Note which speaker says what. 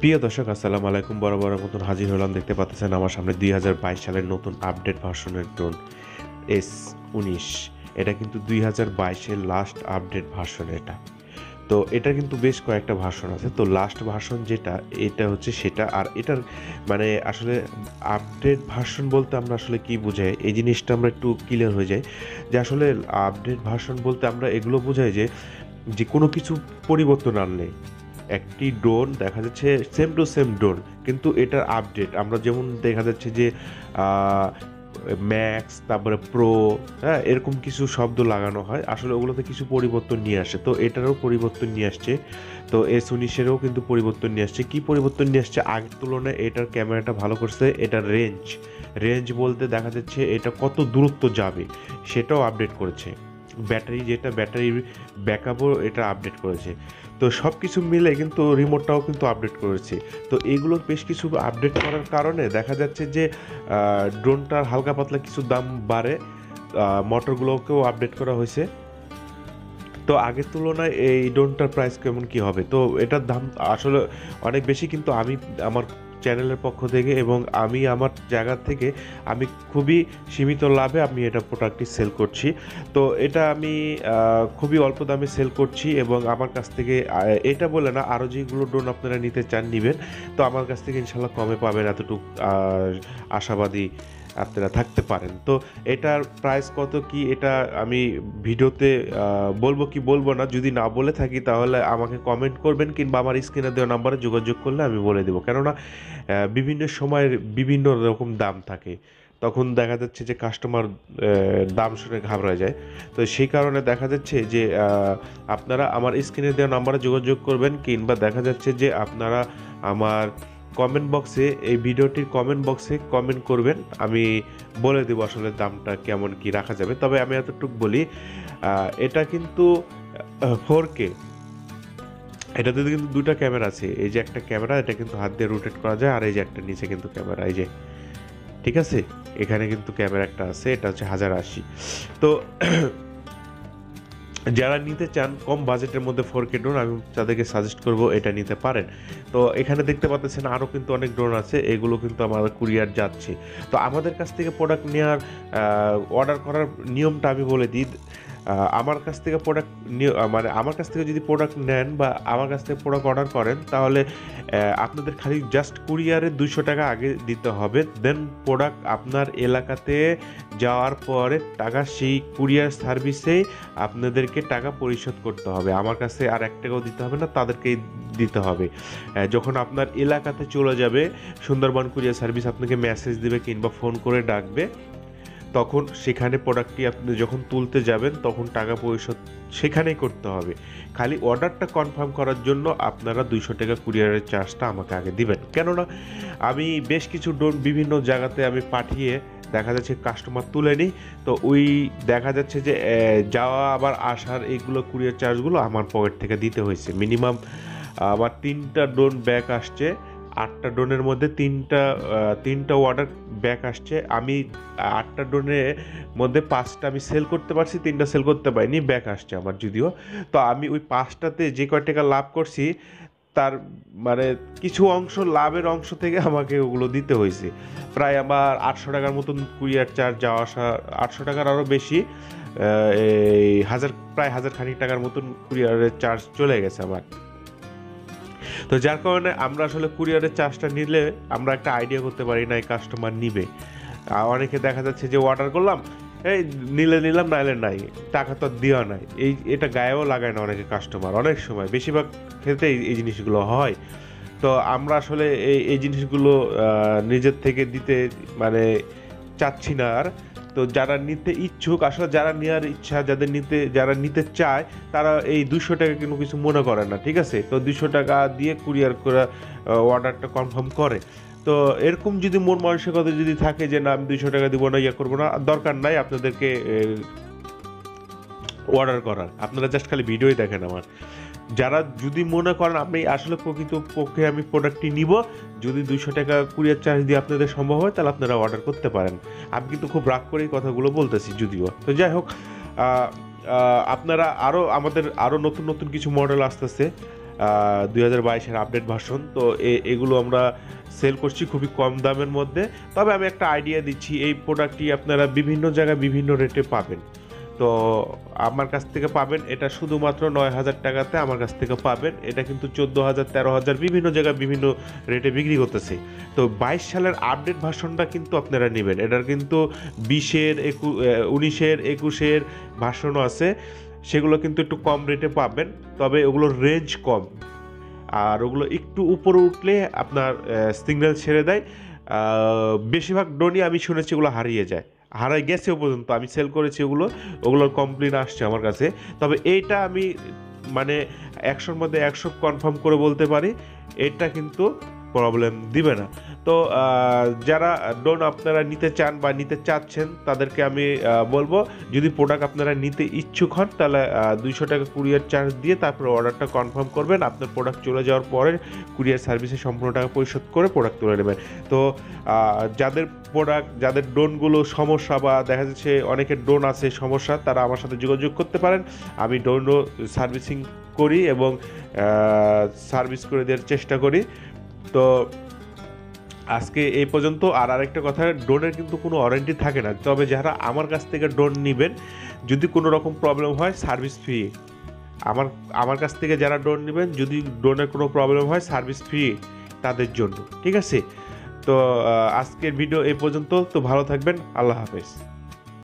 Speaker 1: প্রিয় দর্শক আসসালামু আলাইকুম। বরাবরের মতন হাজির হলাম। দেখতে পাচ্ছেন আমার সামনে 2022 সালের নতুন আপডেট ভার্সনের ড্রোন S19। এটা কিন্তু 2022-এর লাস্ট আপডেট ভার্সন এটা। তো এটা কিন্তু বেশ কয়েকটা ভার্সন আছে। তো লাস্ট ভার্সন যেটা এটা হচ্ছে সেটা। আর এটার মানে আসলে আপডেট ভার্সন বলতে আমরা আসলে কি বোঝাই এই জিনিসটা আমরা একটু ক্লিয়ার হয়ে যাই যে আসলে আপডেট ভার্সন বলতে আমরা এগুলো বোঝাই যে কোনো কিছু পরিবর্তন আনলে একটি ড্রোন দেখা যাচ্ছে সেম টু সেম ড্রোন, কিন্তু এটার আপডেট আমরা যেমন দেখা যাচ্ছে যে ম্যাক্স তারপরে প্রো, হ্যাঁ, এরকম কিছু শব্দ লাগানো হয়, আসলে ওগুলোতে কিছু পরিবর্তন নিয়ে আসে। তো এটারও পরিবর্তন নিয়ে আসছে। তো S19-এরও কিন্তু পরিবর্তন নিয়ে আসছে। কি পরিবর্তন নিয়ে আসছে? আগের তুলনায় এটার ক্যামেরাটা ভালো করছে। এটার রেঞ্জ বলতে দেখা যাচ্ছে এটা কত দূরত্ব যাবে সেটাও আপডেট করেছে। ব্যাটারির ব্যাকআপও এটা আপডেট করেছে। তো সব কিছু মিলে কিন্তু রিমোটটাও কিন্তু আপডেট করেছে। তো এইগুলো বেশ কিছু আপডেট করার কারণে দেখা যাচ্ছে যে ড্রোনটার হালকা পাতলা কিছু দাম বাড়ে। মোটরগুলোকেও আপডেট করা হয়েছে। তো আগের তুলনায় এই ড্রোনটার প্রাইস কেমন কি হবে? তো এটার দাম আসলে অনেক বেশি, কিন্তু আমি আমার চ্যানেলের পক্ষ থেকে এবং আমি আমার জায়গা থেকে আমি খুবই সীমিত লাভে আমি এটা প্রোডাক্টটি সেল করছি। তো এটা আমি খুবই অল্প দামে সেল করছি এবং আমার কাছ থেকে এটা বলে না, আরও যেগুলো ড্রোন আপনারা নিতে চান নিবেন। তো আমার কাছ থেকে ইনশাল্লাহ কমে পাবেন, এতটুকু আশাবাদী আপনারা থাকতে পারেন। তো এটার প্রাইস কত কি এটা আমি ভিডিওতে বলবো কি বলবো না, যদি না বলে থাকি তাহলে আমাকে কমেন্ট করবেন কিংবা আমার স্ক্রিনে দেওয়া নাম্বারে যোগাযোগ করলে আমি বলে দেবো। কেননা বিভিন্ন সময়ের বিভিন্ন রকম দাম থাকে, তখন দেখা যাচ্ছে যে কাস্টমার দাম শুনে ঘাবড়ে যায়। তো সেই কারণে দেখা যাচ্ছে যে আপনারা আমার স্ক্রিনে দেওয়া নাম্বারে যোগাযোগ করবেন কিংবা দেখা যাচ্ছে যে আপনারা আমার কমেন্ট বক্সে, এই ভিডিওটির কমেন্ট বক্সে কমেন্ট করবেন, আমি বলে দেবো আসলে দামটা কেমন কি রাখা যাবে। তবে আমি এতটুকু বলি, এটা কিন্তু 4K। এটাতে কিন্তু দুটা ক্যামেরা আছে। এই যে একটা ক্যামেরা, এটা কিন্তু হাত দিয়ে রোটেট করা যায়, আর এই যে একটা নিচে কিন্তু ক্যামেরা, এই যে, ঠিক আছে, এখানে কিন্তু ক্যামেরা একটা আছে, এটা হচ্ছে 1080। তো যারা নিতে চান কম বাজেটের মধ্যে 4K ড্রোন, আমি তাদেরকে সাজেস্ট করব এটা নিতে পারেন। তো এখানে দেখতে পাচ্ছেন আরও কিন্তু অনেক ড্রোন আছে, এগুলো কিন্তু আমাদের কুরিয়ার যাচ্ছে। তো আমাদের কাছ থেকে প্রোডাক্ট নেওয়ার অর্ডার করার নিয়মটা আমি বলে দিই। আমার কাছ থেকে প্রোডাক্ট মানে আমার কাছ থেকে যদি প্রোডাক্ট নেন বা আমার কাছ থেকে প্রোডাক্ট অর্ডার করেন, তাহলে আপনাদের খালি জাস্ট কুরিয়ারে 200 টাকা আগে দিতে হবে। দেন প্রোডাক্ট আপনার এলাকাতে যাওয়ার পরে টাকা সেই কুরিয়ার সার্ভিসেই আপনাদেরকে টাকা পরিশোধ করতে হবে। আমার কাছে আর 1 টাকাও দিতে হবে না, তাদেরকেই দিতে হবে। যখন আপনার এলাকাতে চলে যাবে, সুন্দরবন কুরিয়ার সার্ভিস আপনাকে মেসেজ দেবে কিংবা ফোন করে ডাকবে, তখন সেখানে প্রোডাক্টটি আপনি যখন তুলতে যাবেন তখন টাকা পরিশোধ সেখানেই করতে হবে। খালি অর্ডারটা কনফার্ম করার জন্য আপনারা 200 টাকা কুরিয়ারের চার্জটা আমাকে আগে দিবেন। কেননা আমি বেশ কিছু ড্রোন বিভিন্ন জায়গাতে আমি পাঠিয়ে দেখা যাচ্ছে কাস্টমার তুলে নিই। তো ওই দেখা যাচ্ছে যে যাওয়া আবার আসার এইগুলো কুরিয়ার চার্জগুলো আমার পকেট থেকে দিতে হয়েছে। মিনিমাম আমার 3টা ড্রোন ব্যাক আসছে। 8টা ড্রোনের মধ্যে 3টা অর্ডার ব্যাক আসছে। আমি 8টা ড্রোনের মধ্যে 5টা আমি সেল করতে পারছি, 3টা সেল করতে পারিনি, ব্যাক আসছে আমার যদিও। তো আমি ওই 5টাতে যে কয় টাকা লাভ করছি তার মানে কিছু অংশ, লাভের অংশ থেকে আমাকে ওগুলো দিতে হয়েছে। প্রায় আমার 800 টাকার মতন কুরিয়ার চার্জ যাওয়া আসা, 800 টাকার আরও বেশি, এই প্রায় 1000 খানিক টাকার মতন কুরিয়ারের চার্জ চলে গেছে আমার। তো যার কারণে আমরা আসলে কুরিয়ারের চার্জটা নিলে আমরা একটা আইডিয়া করতে পারি না এই কাস্টমার নিবে। অনেকে দেখা যাচ্ছে যে অর্ডার করলাম, এই নিলাম, নাইলে নাই, টাকা তো দেওয়া নাই, এটা গায়েও লাগায় না অনেকে কাস্টমার। অনেক সময়, বেশিরভাগ ক্ষেত্রে এই জিনিসগুলো হয়। তো আমরা আসলে এই জিনিসগুলো নিজের থেকে দিতে মানে চাচ্ছি না আর। তো যারা নিতে ইচ্ছুক, আসলে যারা নেওয়ার ইচ্ছা, যারা নিতে চায়, তারা এই 200 টাকা কোনো কিছু মনে করে না, ঠিক আছে। তো 200 টাকা দিয়ে কুরিয়ার করে অর্ডারটা কনফার্ম করে। তো এরকম যদি মন মানসিকতা যদি থাকে যে না আমি 200 টাকা দিব না, ইয়ে করবো না, দরকার নাই আপনাদেরকে অর্ডার করার। আপনারা জাস্ট খালি ভিডিওই দেখেন আমার। যারা যদি মনে করেন আপনি আসলে প্রকৃত পক্ষে আমি প্রোডাক্টটি নিব, যদি 200 টাকা কুরিয়ার চার্জ দিয়ে আপনাদের সম্ভব হয়, তাহলে আপনারা অর্ডার করতে পারেন। আমি কিন্তু খুব রাগ করেই কথাগুলো বলতেছি যদিও। তো যাই হোক, আপনারা আমাদের আরও নতুন নতুন কিছু মডেল আসতেছে। 2022-এর আপডেট ভার্সন। তো এগুলো আমরা সেল করছি খুবই কম দামের মধ্যে। তবে আমি একটা আইডিয়া দিচ্ছি, এই প্রোডাক্টটি আপনারা বিভিন্ন জায়গায় বিভিন্ন রেটে পাবেন। তো আমার কাছ থেকে পাবেন এটা শুধুমাত্র 9,000 টাকাতে আমার কাছ থেকে পাবেন। এটা কিন্তু 14,000 13,000 বিভিন্ন জায়গায় বিভিন্ন রেটে বিক্রি করতেছে। তো 22 সালের আপডেট ভার্সনটা কিন্তু আপনারা নেবেন। এটার কিন্তু 20-এর 19-এর 21-এর ভার্সনও আছে, সেগুলো কিন্তু একটু কম রেটে পাবেন, তবে ওগুলোর রেঞ্জ কম। আর ওগুলো একটু উপরে উঠলে আপনার সিগন্যাল ছেড়ে দেয়। বেশিরভাগ ড্রোনই আমি শুনেছি ওগুলো হারিয়ে যায়, হারাই গেছেও পর্যন্ত। আমি সেল করেছি ওগুলোর কমপ্লেন আসছে আমার কাছে। তবে এইটা আমি মানে 100-র মধ্যে 100 কনফার্ম করে বলতে পারি, এটা কিন্তু প্রবলেম দিবে না। তো যারা ড্রোন আপনারা নিতে চান বা নিতে চাচ্ছেন তাদেরকে আমি বলবো, যদি প্রোডাক্ট আপনারা নিতে ইচ্ছুক হন তাহলে 200 টাকা কুরিয়ার চার্জ দিয়ে তারপরে অর্ডারটা কনফার্ম করবেন। আপনার প্রোডাক্ট চলে যাওয়ার পরে কুরিয়ার সার্ভিসে সম্পূর্ণ টাকা পরিশোধ করে প্রোডাক্ট তুলে নেবেন। তো যাদের ড্রোনগুলো সমস্যা বা দেখা যাচ্ছে অনেকের ড্রোন আছে সমস্যা, তারা আমার সাথে যোগাযোগ করতে পারেন। আমি ড্রোনও সার্ভিসিং করি এবং সার্ভিস করে দেওয়ার চেষ্টা করি। তো আজকে এই পর্যন্ত। আরেকটা কথা, ড্রোনের কিন্তু কোনো ওয়ারেন্টি থাকে না, তবে যারা আমার কাছ থেকে ড্রোন নেবেন যদি কোনো রকম প্রবলেম হয় সার্ভিস ফ্রি। আমার কাছ থেকে যারা ড্রোন নেবেন যদি ড্রোনের কোনো প্রবলেম হয় সার্ভিস ফ্রি তাদের জন্য, ঠিক আছে? তো আজকের ভিডিও এই পর্যন্ত। তো ভালো থাকবেন, আল্লাহ হাফেজ।